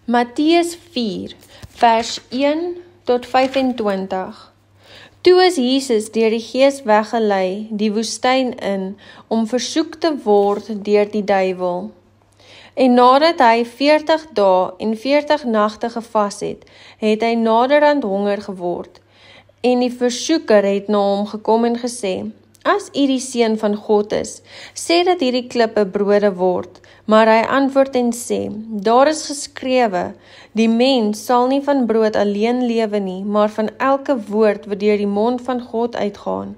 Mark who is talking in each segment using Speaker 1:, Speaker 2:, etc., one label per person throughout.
Speaker 1: Matteus 4, vers 1 tot 25. Toe is Jesus deur die Gees weggelei die woestyn in, om versoek te word deur die duiwel. En nadat hy 40 dae en 40 nagte gevas het, het hy naderhand honger geword. En die versoeker het na hom gekom en gesê, as u die Seun van God is, sê dat hierdie klippe brode word. Maar hy antwoord en sê, daar is geskrewe, die mens sal nie van brood alleen lewe nie, maar van elke woord wat deur die mond van God uitgaan.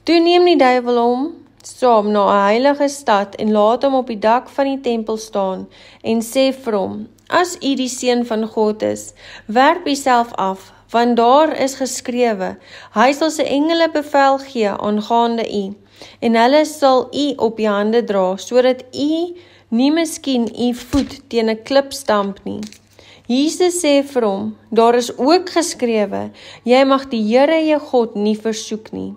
Speaker 1: Toe neem die duiwel hom saam na 'n heilige stad en laat hom op die dak van die tempel staan en sê vir hom, as u die Seun van God is, werp u self af, want daar is geskrewe, hy sal sy engele bevel gee aangaande u, en hulle sal u op die hande dra, sodat u nie miskien u voet teen 'n klip stamp nie. Jesus sê vir hom, daar is ook geskrewe, jy mag die Here jou God nie versoek nie.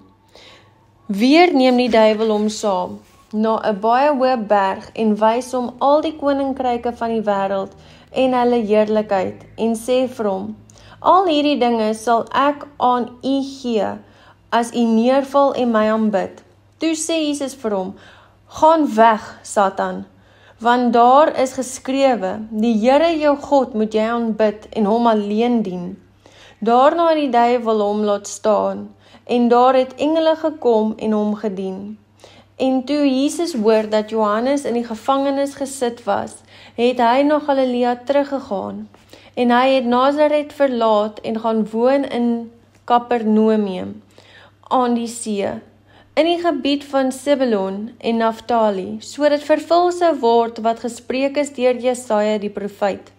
Speaker 1: Weer neem die duiwel hom saam na 'n baie hoë berg en wys hom al die koninkryke van die wêreld en hulle heerlikheid en sê vir hom, al hierdie dinge sal ek aan u gee as u neerval en my aanbid. Toe sê Jesus vir hom, gaan weg, Satan, want daar is geskrewe, die Here jou God moet jy aanbid en hom alleen dien. Daarna het die duiwel hom laat staan, en daar het engele gekom en hom gedien. En toe Jesus hoor dat Johannes in die gevangenis gesit was, het hy na Galilea teruggegaan, en hy het Nasaret verlaat en gaan woon in Kapernaum aan die see, in die gebied van Sebulon en Naftali, sodat vervul sou word wat gespreek is deur Jesaja die profeet.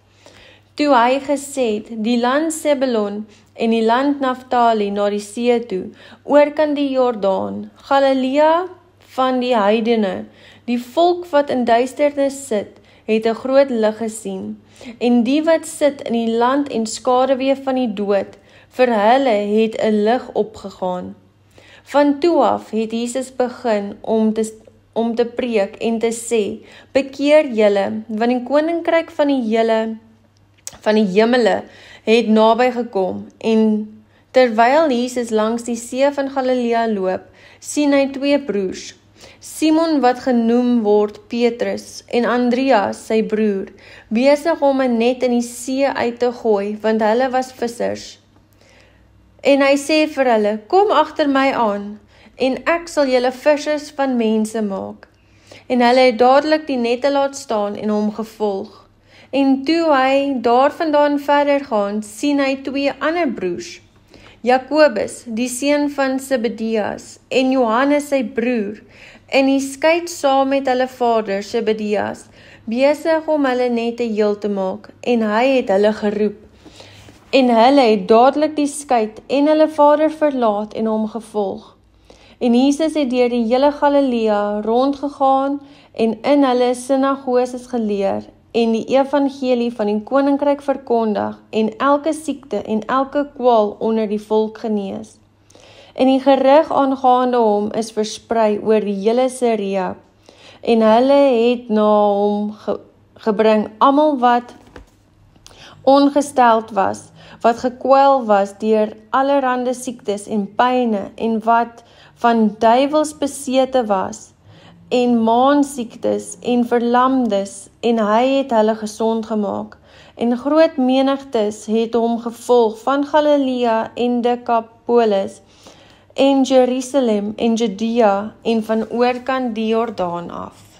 Speaker 1: Toe hy gesê het, die land Sebulon en die land Naftali na die see toe, oorkant die Jordaan, Galilea van die heidene, die volk wat in duisternis sit, het 'n groot lig gesien, en die wat sit in die land en skaduwee van die dood, vir hulle het 'n lig opgegaan. Van toe af het Jesus begin om te preek en te sê, bekeer julle, want die koninkryk van die hemele het naby gekom. En terwyl Jesus langs die see van Galilea loop, sien hy twee broers, Simon wat genoem word Petrus en Andreas sy broer, besig om 'n net in die see uit te gooi, want hulle was vissers. En hy sê vir hulle, kom agter my aan, en ek sal julle vissers van mense maak. En hulle het dadelik die nette laat staan en hom gevolg. En toe hy daarvandaan verder gaan, sien hy twee ander broers, Jakobus, die seun van Zebedeus, en Johannes sy broer, en die skei saam met hulle vader Zebedeus, besig om hulle nette heel te maak, en hy het hulle geroep. En hulle het dadelik die skei en hulle vader verlaat en hom gevolg. En Jesus het deur die hele Galilea rondgegaan en in hulle sinagogese geleer en die evangelie van die koninkryk verkondig en elke siekte en elke kwaal onder die volk genees. En die gerig aangaande hom is versprei oor die hele Sirea, en hulle het na hom gebring almal wat ongesteld was, wat gekwel was deur allerhande siektes en pyne, en wat van duiwels besete was, en maansiektes en verlamdes, en hy het hulle gesond gemaak. En groot menigtes het hom gevolg van Galilea en Decapolis, en Jerusalem en Judea, en van oorkant die Jordaan af.